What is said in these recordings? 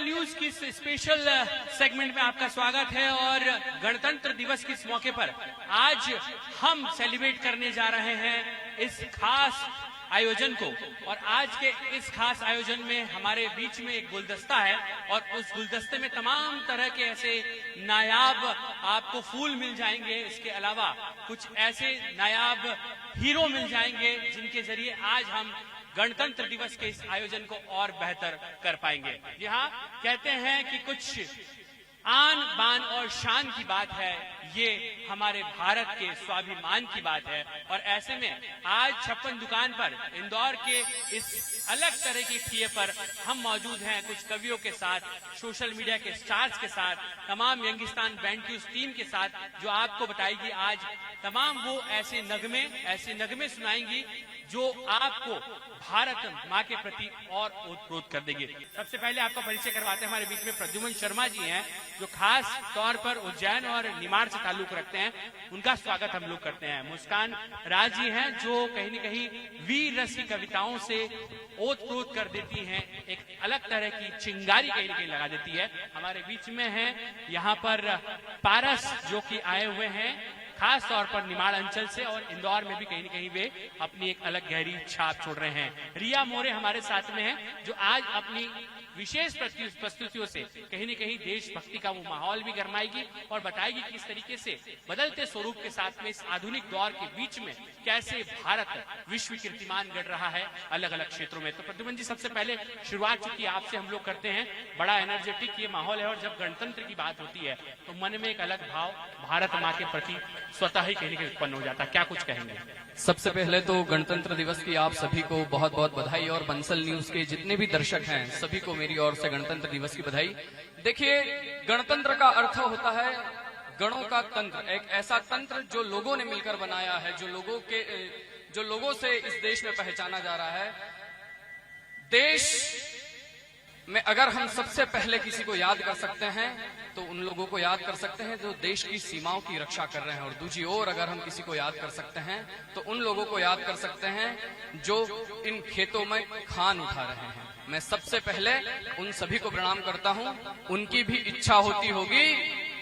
Bansal news की इस special segment में आपका स्वागत है। और गणतंत्र दिवस के इस मौके पर आज हम सेलिब्रेट करने जा रहे हैं इस खास आयोजन को। और आज के इस खास आयोजन में हमारे बीच में एक गुलदस्ता है और उस गुलदस्ते में तमाम तरह के ऐसे नायाब आपको फूल मिल जाएंगे। इसके अलावा कुछ ऐसे नायाब हीरो मिल जाएंगे जिनके जरिए आज हम गणतंत्र दिवस के इस आयोजन को और बेहतर कर पाएंगे। जी हाँ, कहते हैं कि कुछ आन बान और शान की बात है, ये हमारे भारत के स्वाभिमान की बात है। और ऐसे में आज 56 दुकान पर इंदौर के इस अलग तरह की ठिये पर हम मौजूद हैं कुछ कवियों के साथ, सोशल मीडिया के स्टार्स के साथ, तमाम यंगिस्तान बैंड की उस टीम के साथ जो आपको बताएगी आज तमाम वो ऐसे नगमे सुनाएंगी जो आपको भारत माँ के प्रति और ओतप्रोत कर देंगे। सबसे पहले आपका परिचय करवाते हैं, हमारे बीच में प्रद्युमन शर्मा जी हैं जो खास तौर पर उज्जैन और निमाड़ से ताल्लुक रखते हैं, उनका स्वागत हम लोग करते हैं। मुस्कान राज जी हैं जो कहीं न कहीं वीर रस की कविताओं से ओतप्रोत कर देती हैं, एक अलग तरह की चिंगारी कहीं न कहीं लगा देती है। हमारे बीच में है यहाँ पर पारस जो कि आए हुए हैं खास तौर पर निमाड़ अंचल से और इंदौर में भी कहीं न कहीं वे अपनी एक अलग गहरी छाप छोड़ रहे हैं। रिया मोरे हमारे साथ में हैं जो आज अपनी विशेष प्रस्तुतियों से कहीं न कहीं देशभक्ति का वो माहौल भी गरमाएगी और बताएगी कि इस तरीके से बदलते स्वरूप के साथ में इस आधुनिक दौर के बीच में कैसे भारत विश्व कीर्तिमान गढ़ रहा है अलग अलग क्षेत्रों में। तो प्रद्युमन जी, सबसे पहले शुरुआत चूंकि आपसे हम लोग करते हैं, बड़ा एनर्जेटिक ये माहौल है और जब गणतंत्र की बात होती है तो मन में एक अलग भाव भारत माँ के प्रति स्वतः ही कहीं न कहीं उत्पन्न हो जाता है। क्या कुछ कहेंगे? सबसे पहले तो गणतंत्र दिवस की आप सभी को बहुत बहुत बधाई और बंसल न्यूज के जितने भी दर्शक हैं सभी को मेरी ओर से गणतंत्र दिवस की बधाई। देखिए, गणतंत्र का अर्थ होता है गणों का तंत्र, एक ऐसा तंत्र जो लोगों ने मिलकर बनाया है, जो लोगों से इस देश में पहचाना जा रहा है। देश में अगर हम सबसे पहले किसी को याद कर सकते हैं तो उन लोगों को याद कर सकते हैं जो देश की सीमाओं की रक्षा कर रहे हैं, और दूसरी ओर अगर हम किसी को याद कर सकते हैं तो उन लोगों को याद कर सकते हैं जो इन खेतों में खान उठा रहे हैं। मैं सबसे पहले उन सभी को प्रणाम करता हूं। उनकी भी इच्छा होती होगी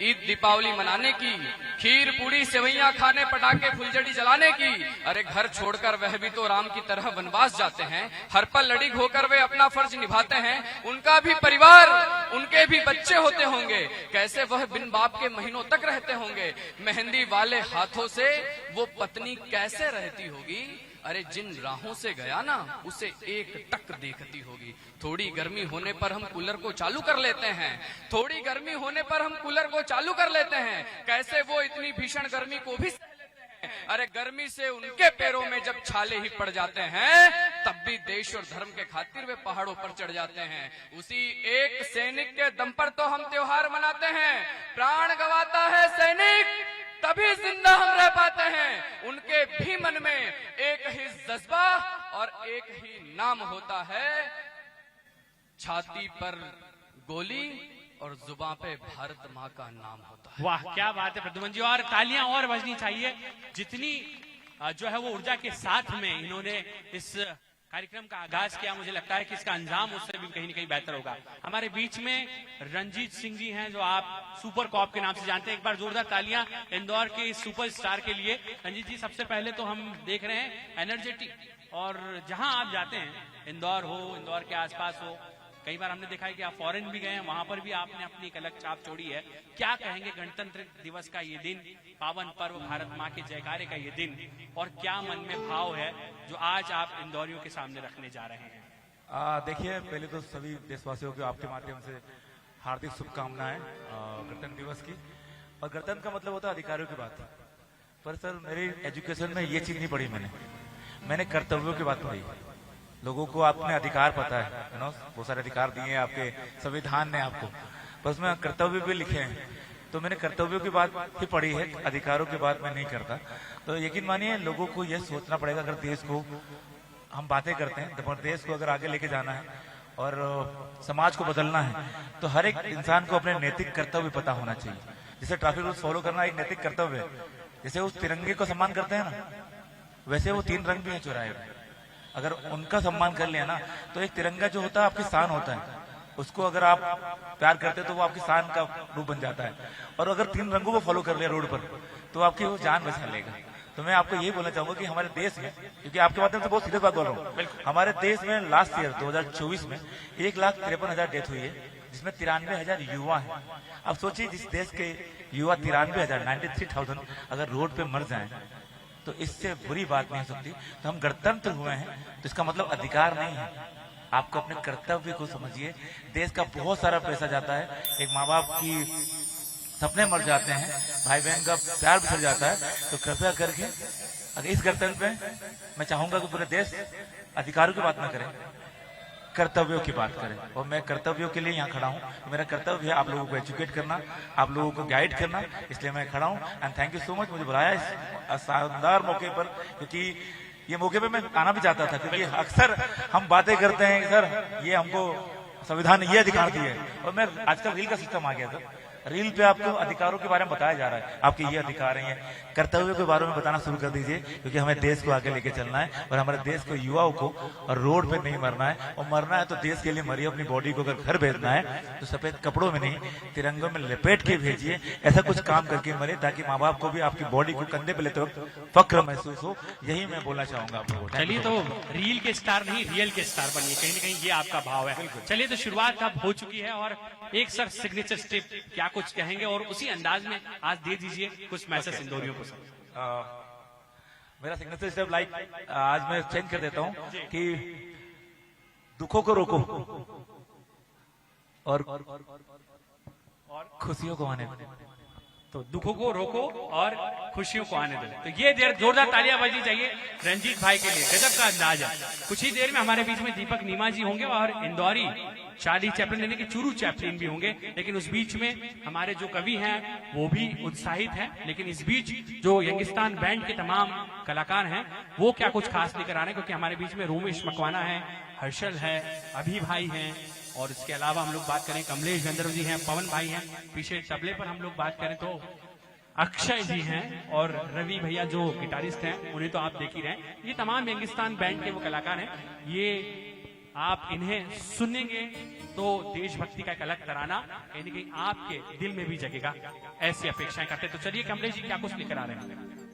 ईद दीपावली मनाने की, खीर पूड़ी सेवैयां खाने, पटाखे फुलझड़ी जलाने की। अरे घर छोड़कर वह भी तो राम की तरह वनवास जाते हैं, हर पल लड़ीक होकर वे अपना फर्ज निभाते हैं। उनका भी परिवार, उनके भी बच्चे होते होंगे, कैसे वह बिन बाप के महीनों तक रहते होंगे। मेहंदी वाले हाथों से वो पत्नी कैसे रहती होगी। अरे जिन राहों से गया ना उसे एक टक देखती होगी। थोड़ी गर्मी होने पर हम कूलर को चालू कर लेते हैं, थोड़ी गर्मी होने पर हम कूलर को चालू कर लेते हैं, कैसे वो इतनी भीषण गर्मी को भी सह लेते हैं। अरे गर्मी से उनके पैरों में जब छाले ही पड़ जाते हैं तब भी देश और धर्म के खातिर वे पहाड़ों पर चढ़ जाते हैं। उसी एक सैनिक के दम पर तो हम त्योहार मनाते हैं। प्राण गंवाता है सैनिक तभी जिंदा हम रह पाते हैं। उनके भी मन में एक ही जज्बा और एक ही नाम होता है, छाती पर गोली और जुबान पे भारत माँ का नाम होता है। वाह, क्या बात है प्रद्युमन जी, और तालियां और बजनी चाहिए। जितनी जो है वो ऊर्जा के साथ में इन्होंने इस कार्यक्रम का आगाज किया, मुझे लगता है कि इसका अंजाम उससे भी कहीं न कहीं बेहतर होगा। हमारे बीच में रंजीत सिंह जी हैं जो आप सुपर कॉप के नाम से जानते हैं। एक बार जोरदार तालियां इंदौर के इस सुपर स्टार के लिए। रंजीत जी, सबसे पहले तो हम देख रहे हैं एनर्जेटिक, और जहां आप जाते हैं, इंदौर हो, इंदौर के आसपास हो, कई बार हमने देखा है कि आप फॉरेन भी गए हैं, वहां पर भी आपने अपनी एक अलग छाप छोड़ी है। क्या कहेंगे गणतंत्र दिवस का ये दिन, पावन पर्व, भारत माँ के जयकारे का ये दिन, और क्या मन में भाव है जो आज आप इंदौरियों के सामने रखने जा रहे हैं? देखिए, पहले तो सभी देशवासियों को आपके माध्यम से हार्दिक शुभकामनाएं गणतंत्र दिवस की। और गणतंत्र का मतलब होता है अधिकारों की बात। पर सर, मेरी एजुकेशन में ये चीज नहीं पढ़ी मैंने कर्तव्यों की बात पढ़ी। लोगों को अपने अधिकार पता है, बहुत सारे अधिकार दिए हैं आपके संविधान ने आपको, पर उसमें कर्तव्य भी लिखे हैं। तो मैंने कर्तव्यों की बात ही पढ़ी है, अधिकारों की बात मैं नहीं करता। तो यकीन मानिए, लोगों को यह सोचना पड़ेगा, अगर देश को हम बातें करते हैं तो देश को अगर आगे लेके जाना है और समाज को बदलना है तो हर एक इंसान को अपने नैतिक कर्तव्य पता होना चाहिए। जैसे ट्रैफिक रूल्स फॉलो करना एक नैतिक कर्तव्य है, जैसे उस तिरंगे को सम्मान करते हैं ना, वैसे वो 3 रंग भी है चौराहे में। अगर उनका सम्मान कर लिया ना तो एक तिरंगा जो होता है आपकी शान होता है, उसको अगर आप प्यार करते हैं तो वो आपकी शान का रूप बन जाता है। और अगर 3 रंगों को फॉलो कर लिया रोड पर तो आपकी वो जान बचा लेगा। तो मैं आपको यही बोलना चाहूंगा कि हमारे देश में, क्योंकि आपके माध्यम से बहुत सीधे बात बोल रहा हूँ, हमारे देश में लास्ट ईयर 2024 में 1,53,000 डेथ हुई है, जिसमें 93,000 युवा हैं। अब सोचिए जिस देश के युवा 93,000 अगर रोड पे मर जाएं तो इससे बुरी बात नहीं हो सकती। तो हम गणतंत्र हुए हैं तो इसका मतलब अधिकार नहीं है, आपको अपने कर्तव्य को समझिए। देश का बहुत सारा पैसा जाता है, एक माँ बाप की सपने मर जाते हैं, भाई बहन का प्यार बिछड़ जाता है। तो कृपया करके अगर इस गणतंत्र में मैं चाहूंगा कि पूरे देश अधिकारों की बात ना करें, कर्तव्यों की बात करें। और मैं कर्तव्यों के लिए यहाँ खड़ा हूँ। तो मेरा कर्तव्य है आप लोगों को एजुकेट करना, आप लोगों को गाइड करना, इसलिए मैं खड़ा हूँ। And thank you so much मुझे बुलाया इस शानदार मौके पर, क्योंकि ये मौके पे मैं आना भी चाहता था। क्योंकि अक्सर हम बातें करते हैं कि सर ये हमको संविधान ने ये अधिकार दिए है, और मैं आजकल रील का सिस्टम आ गया था, रील पे आपको अधिकारों के बारे में बताया जा रहा है, आपके ये अधिकार हैं, कर्तव्यों के बारे में बताना शुरू कर दीजिए। क्योंकि हमें देश को आगे लेके चलना है और हमारे देश को युवाओं को और रोड पे नहीं मरना है। और मरना है तो देश के लिए मरिए, अपनी बॉडी को अगर घर भेजना है तो सफेद कपड़ों में नहीं, तिरंगों में लपेट के भेजिए। ऐसा कुछ काम करके मरे ताकि माँ बाप को भी आपकी बॉडी को कंधे पे लेते वक्त फक्र महसूस हो। यही मैं बोलना चाहूंगा आप लोगों को। चलिए, तो रील के स्टार नहीं रियल के स्टार बनिए, कहीं ना कहीं ये आपका भाव है। चलिए, तो शुरुआत अब हो चुकी है और एक सर सिग्नेचर स्टेप क्या कुछ कहेंगे और उसी अंदाज में आज दे दीजिए कुछ मैसेज इंदौरियों को। मेरा सिग्नेचर स्टेप आज मैं चेंज कर देता हूँ कि दुखों को रोको और खुशियों को आने दो। तो दुखों को रोको और खुशियों को आने दो। तो ये देर जोरदार तालियां बजनी चाहिए रंजीत भाई के लिए, गजब का अंदाज है। कुछ ही देर में हमारे बीच में दीपक नीमा जी होंगे और इंदौरी चार्ली चैपलिन यानी कि चुरू चैपलिन भी होंगे। लेकिन उस बीच में हमारे जो कवि हैं वो भी उत्साहित हैं। लेकिन इस बीच जो यंगिस्तान बैंड के तमाम कलाकार हैं वो क्या कुछ खास लेकर आ रहे हैं, क्योंकि हमारे बीच में रोमेश मकवाना है, हर्षल है, अभी भाई हैं, और इसके अलावा हम लोग बात करें कमलेश गंधर्व जी हैं, पवन भाई हैं, पीछे तबले पर हम लोग बात करें तो अक्षय जी हैं, और रवि भैया जो गिटारिस्ट हैं उन्हें तो आप देख ही रहे हैं। ये तमाम यंगिस्तान बैंड के वो कलाकार हैं। ये आप इन्हें सुनेंगे तो देशभक्ति का एक अलग तराना कहीं ना कहीं आपके दिल में भी जगेगा, ऐसी अपेक्षाएं करते हैं। तो चलिए कमलेश जी क्या कुछ लेकर आ रहे हैं।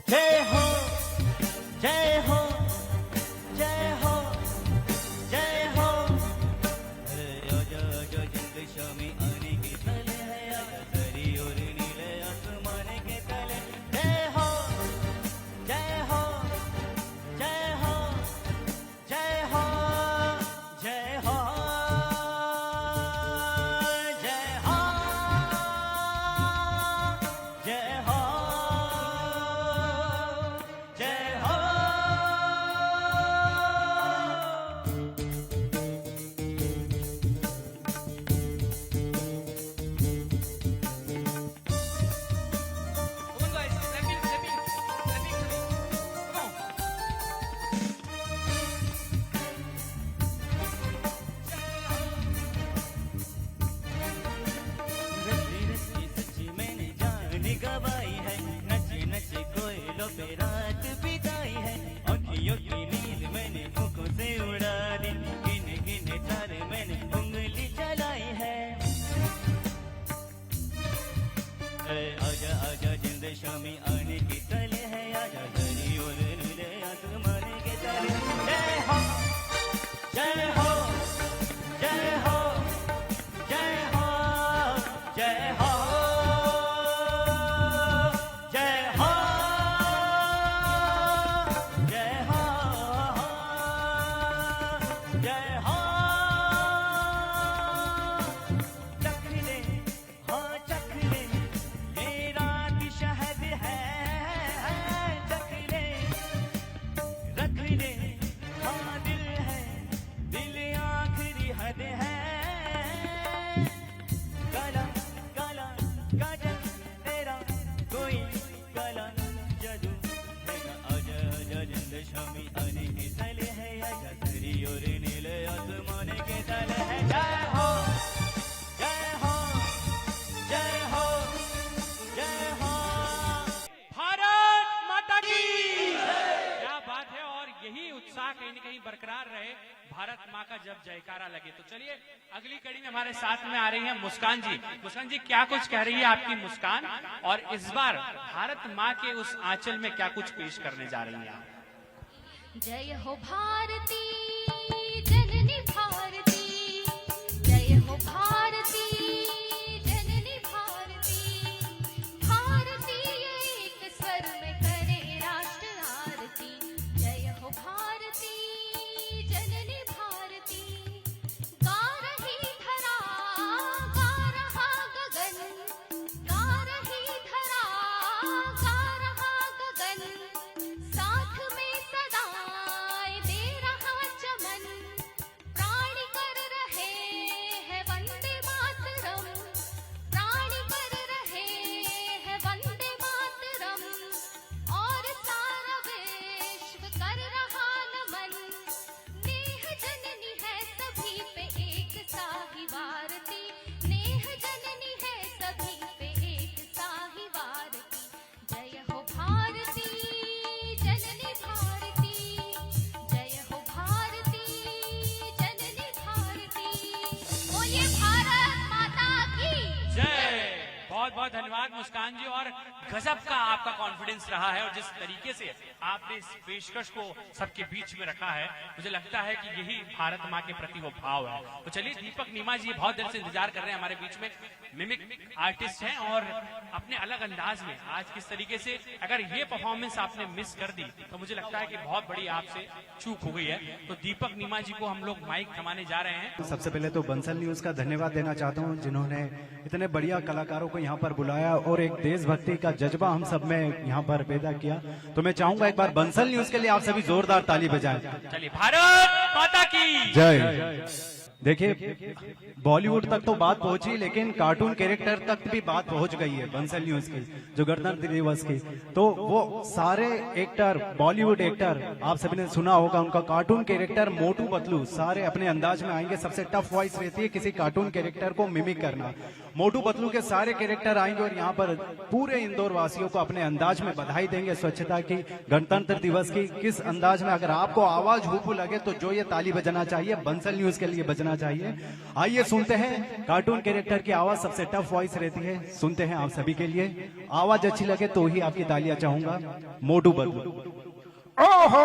जय हो जय हो जय हो जय हो। स्वामी आने के तले है दरी और नीले आसमान के तले। जय हो जय हो जय हो जय हो जय हो जय हो जय हो जय हो। सच्ची मैंने जान गवाई है, नचे नचे कोयलों पे रात बिताई है। आँखियों की नींद मैंने भूखों से उड़ा दी, गिने गिने तारे मैंने उंगली चलाई है। आजा आजा जिंद शामी आने की तले है, आजा दरी और नीले आसमान के तले। जय हो जय हो जय हो जय हो जय हो जय हो जय हो जय हो। चख ले हाँ चख ले, ये रात शहद है। चख ले रख ले हाँ दिल है, दिल आखिरी हद है। काला काला काजल तेरा कोई काला जादू है। आजा आजा जिंद शामी आने के तले है, आजा दरी और नीले उत्साह कहीं न कहीं बरकरार रहे, भारत माँ का जब जयकारा लगे। तो चलिए अगली कड़ी में हमारे साथ में आ रही हैं मुस्कान जी। मुस्कान जी, क्या कुछ कह रही है आपकी मुस्कान, और इस बार भारत माँ के उस आंचल में क्या कुछ पेश करने जा रही हैं आप? जय हो भारती जननी भारती, जय हो भारती जननी भारती, भारतीय एक स्वर में करे राष्ट्र आरती। जय हो भारती जननी भारती, गा रही धरा गा रहा गगन, गा रही धरा गा रहा गगन, साथ में सदाए दे रहा चमन, प्राण कर रहे हैं वंदे मातरम, प्राण कर रहे हैं वंदे मातरम, और सारा विश्व कर रहा नमन। नेह जननी है सभी पे एक साही वारती, नेह जननी है सभी पे एक साही वारती। जय हो भारती जननी भारती, जय हो भारती जननी भारती, बोलिए भारत माता की। जय। बहुत बहुत धन्यवाद मुस्कान जी, और गजब का आपका कॉन्फिडेंस रहा है, और जिस तरीके से आपने इस पेशकश को सबके बीच में रखा है, मुझे लगता है कि यही भारत माँ के प्रति वो भाव है। तो चलिए दीपक नीमा जी बहुत देर से इंतजार कर रहे हैं, हमारे बीच में मिमिक आर्टिस्ट हैं, और अपने अलग अंदाज में आज किस तरीके से अगर ये परफॉर्मेंस आपने मिस कर दी तो मुझे लगता है कि बहुत बड़ी आपसे चूक हो गई है। तो दीपक नीमा जी को हम लोग माइक थमाने जा रहे हैं। सबसे पहले तो बंसल न्यूज का धन्यवाद देना चाहता हूं, जिन्होंने इतने बढ़िया कलाकारों को यहाँ पर बुलाया और एक देशभक्ति का जज्बा हम सब में यहाँ पर पैदा किया। तो मैं चाहूंगा एक बार बंसल न्यूज के लिए आप सभी जोरदार ताली बजाएं। चलिए भारत माता की जय। देखिए बॉलीवुड तक तो बात पहुंची, लेकिन कार्टून कैरेक्टर तक भी बात पहुंच गई है बंसल न्यूज की, जो गणतंत्र दिवस की। तो वो सारे एक्टर, बॉलीवुड एक्टर, आप सभी ने सुना होगा उनका कार्टून कैरेक्टर मोटू पतलू, सारे अपने अंदाज में आएंगे। सबसे टफ वॉइस रहती है किसी कार्टून कैरेक्टर को मिमिक करना। मोटू पतलू के सारे कैरेक्टर आएंगे और यहाँ पर पूरे इंदौर वासियों को अपने अंदाज में बधाई देंगे स्वच्छता की, गणतंत्र दिवस की। किस अंदाज में, अगर आपको आवाज हुपू लगे तो जो ये ताली बजाना चाहिए बंसल न्यूज के लिए बजना चाहिए। आइए सुनते हैं कार्टून कैरेक्टर की आवाज, सबसे टफ वॉइस रहती है, सुनते हैं आप सभी के लिए। आवाज अच्छी लगे तो ही आपकी तालियां चाहूंगा। मोटू पतलू। ओ हो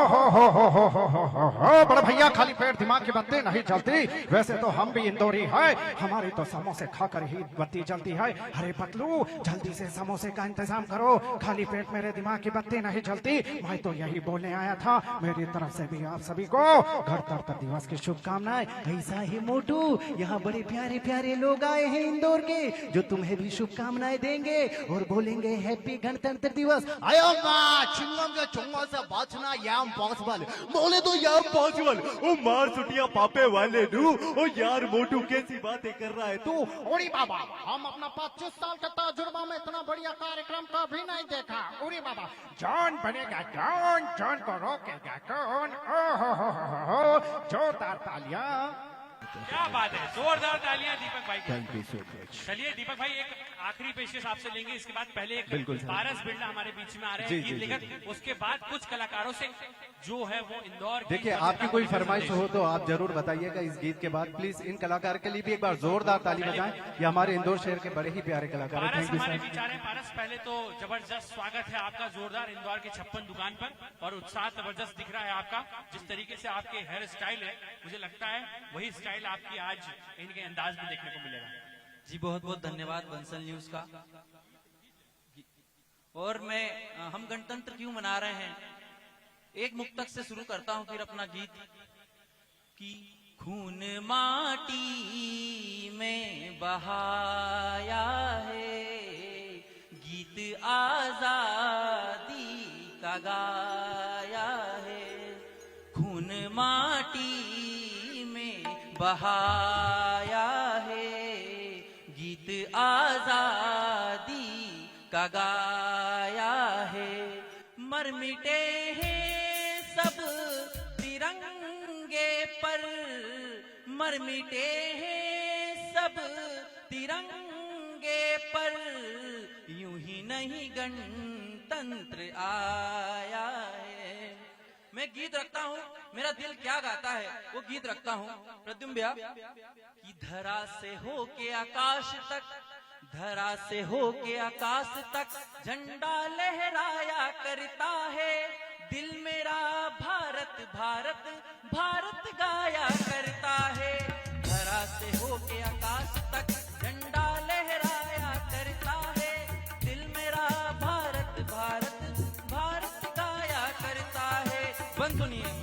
बड़ा भैया, खाली पेट दिमाग की बत्ती नहीं जलती। वैसे तो हम भी इंदौरी है, हमारी तो समोसे खाकर ही बत्ती जलती है। अरे पतलू जल्दी से समोसे का इंतजाम करो, खाली पेट मेरे दिमाग की बत्ती नहीं जलती। मैं तो यही बोलने आया था। मेरी तरफ से भी आप सभी को गणतंत्र दिवस की शुभकामनाएं। ऐसा ही मोटू, यहाँ बड़े प्यारे प्यारे लोग आए हैं इंदौर के, जो तुम्हें भी शुभकामनाएं देंगे और बोलेंगे हैप्पी गणतंत्र दिवस। आयो माँ चिंगम के चुंगों से बचना याम पॉसिबल, बोले तो याम पॉसिबल। ओ मार सुटिया पापे वाले नू, ओ यार मोटू कैसी बातें कर रहा है तू। उड़ी बाबा, हम अपना 25 साल का तजुर्बा में इतना बढ़िया कार्यक्रम कभी नहीं देखा। उड़ी बाबा, जॉन बनेगा जॉन, जॉन को रोकेगा कौन। ओ हो, जोरदार तालियां। क्या बात है, जोरदार तालियां दीपक भाई। Thank you so much. चलिए दीपक भाई एक आखिरी पेशकश आपसे लेंगे, इसके बाद पहले एक बिल्कुल सर। पारस बिरला हमारे बीच में आ रहे हैं गीत लेकर, उसके बाद कुछ कलाकारों से जो है वो इंदौर की देखिए आपकी कोई फरमाइश हो तो आप जरूर बताइएगा इस गीत के बाद। प्लीज इन कलाकार के लिए भी एक बार जोरदार ताली बजाएं। ये हमारे इंदौर शहर के बड़े ही प्यारे कलाकार हैं। पारस थैंक यू हमारे सर। बीच आ रहे हैं। पारस पहले तो जबरदस्त स्वागत है आपका, जोरदार इंदौर के 56 दुकान पर, और उत्साह जबरदस्त दिख रहा है आपका। जिस तरीके से आपके हेयर स्टाइल है, मुझे लगता है वही स्टाइल आपकी आज इनके अंदाज में देखने को मिलेगा। जी बहुत बहुत धन्यवाद बंसल न्यूज का। और हम गणतंत्र क्यों मना रहे हैं, एक मुक्तक से शुरू करता हूं फिर अपना गीत। कि खून माटी में बहाया है, गीत आजादी का गाया है। खून माटी में बहाया है, गीत आजादी का गाया है। मर मिटे हैं सब तिरंगे पर, मर मिटे हैं सब तिरंगे पर, यूं ही नहीं गणतंत्र आया है। मैं गीत रखता हूं मेरा दिल क्या गाता है वो गीत रखता हूँ प्रद्युम्न भैया। कि धरा से हो के आकाश तक, धरा से हो के आकाश तक झंडा लहराया करता है। दिल मेरा भारत भारत भारत गाया करता है। धरा से हो के आकाश तक झंडा लहराया करता है। दिल मेरा भारत भारत भारत गाया करता है। बन सुनिए।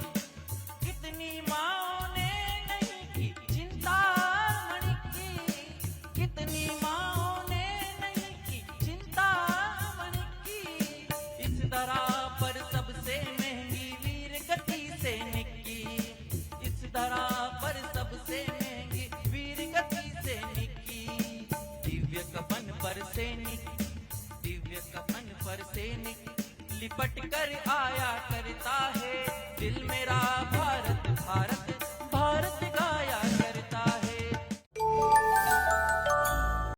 कितनी माँओं ने नहीं की चिंता मणि की, कितनी माँओं ने नहीं की चिंता मणि की। इस धरा पर सबसे महंगी वीर गति सैनिक की, इस धरा पर सबसे महंगी वीर गति सैनिक की। दिव्य कफन पर सैनिक, दिव्य कफन पर सैनिक लिपट कर आया करता है। दिल मेरा भारत भारत